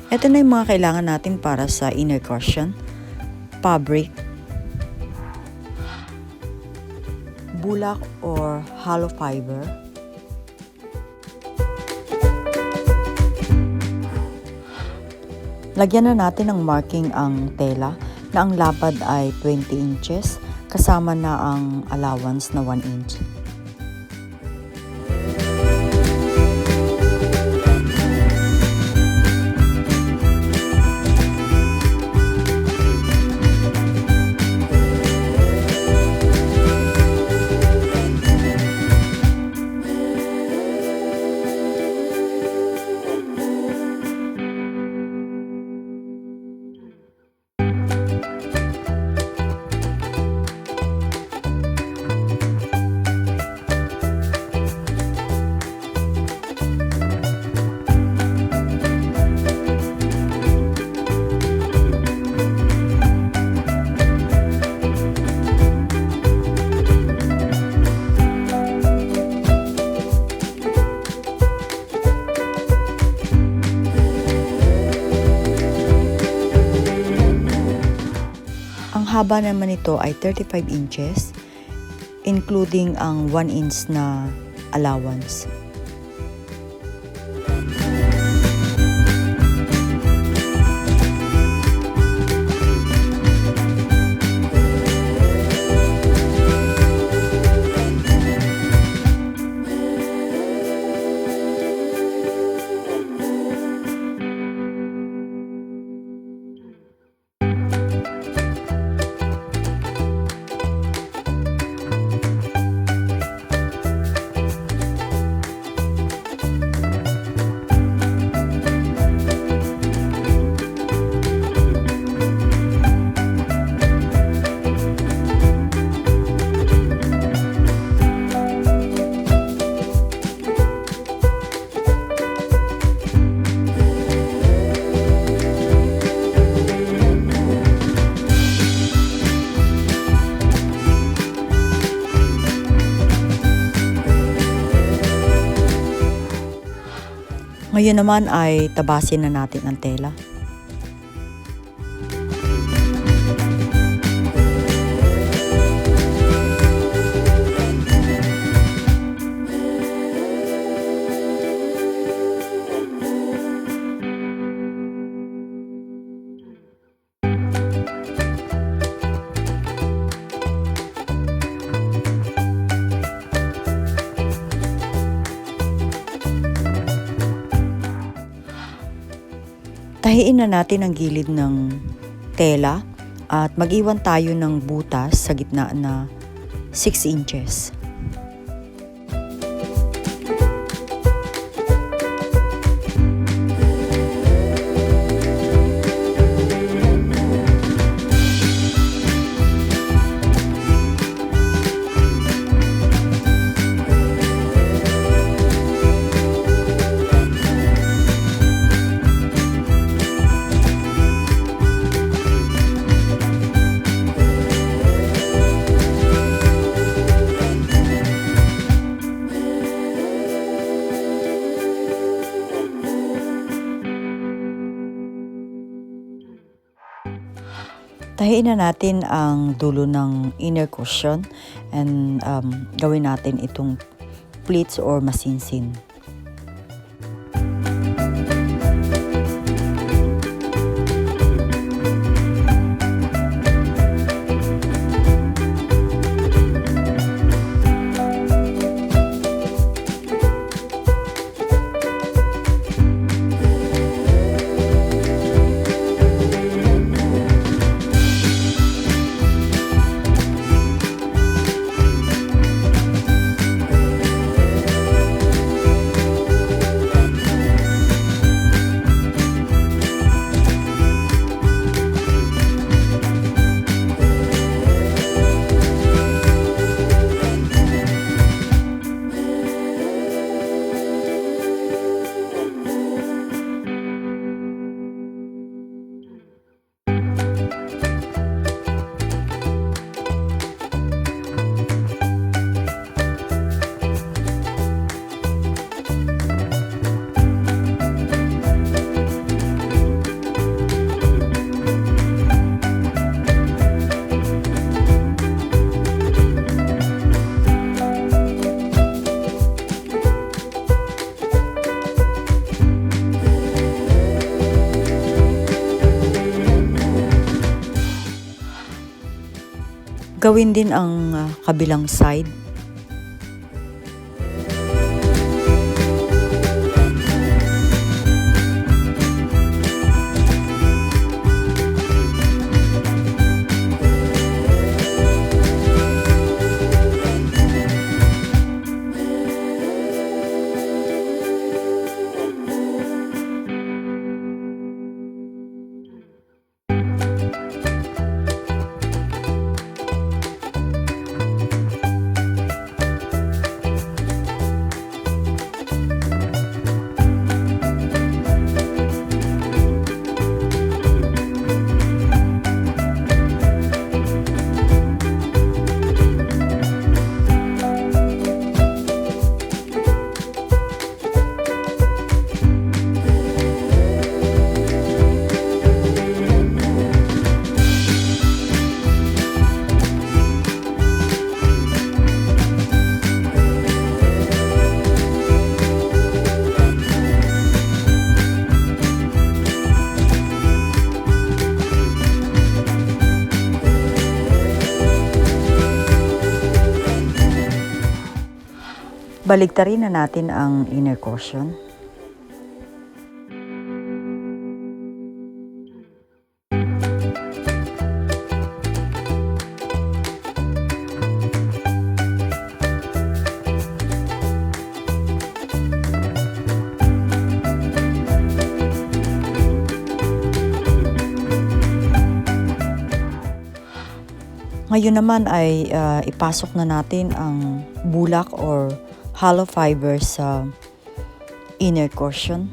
Ito na yung mga kailangan natin para sa inner cushion. Fabric, bulak or hollow fiber, lagyan na natin ng marking ang tela na ang lapad ay 20 inches kasama na ang allowance na 1 inch. Haba naman ito ay 35 inches, including ang 1 inch na allowance. Ngayon naman ay tabasin na natin ang tela. Tahiin na natin ang gilid ng tela at mag-iwan tayo ng butas sa gitna na 6 inches. Tahiin na natin ang dulo ng inner cushion and gawin natin itong pleats or masinsin. Gawin din ang kabilang side. Baligtarin na natin ang inner cushion. Ngayon naman ay ipasok na natin ang bulak or hollow fiber sa inner cushion.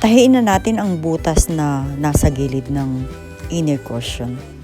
Tahiin na natin ang butas na nasa gilid ng inner cushion.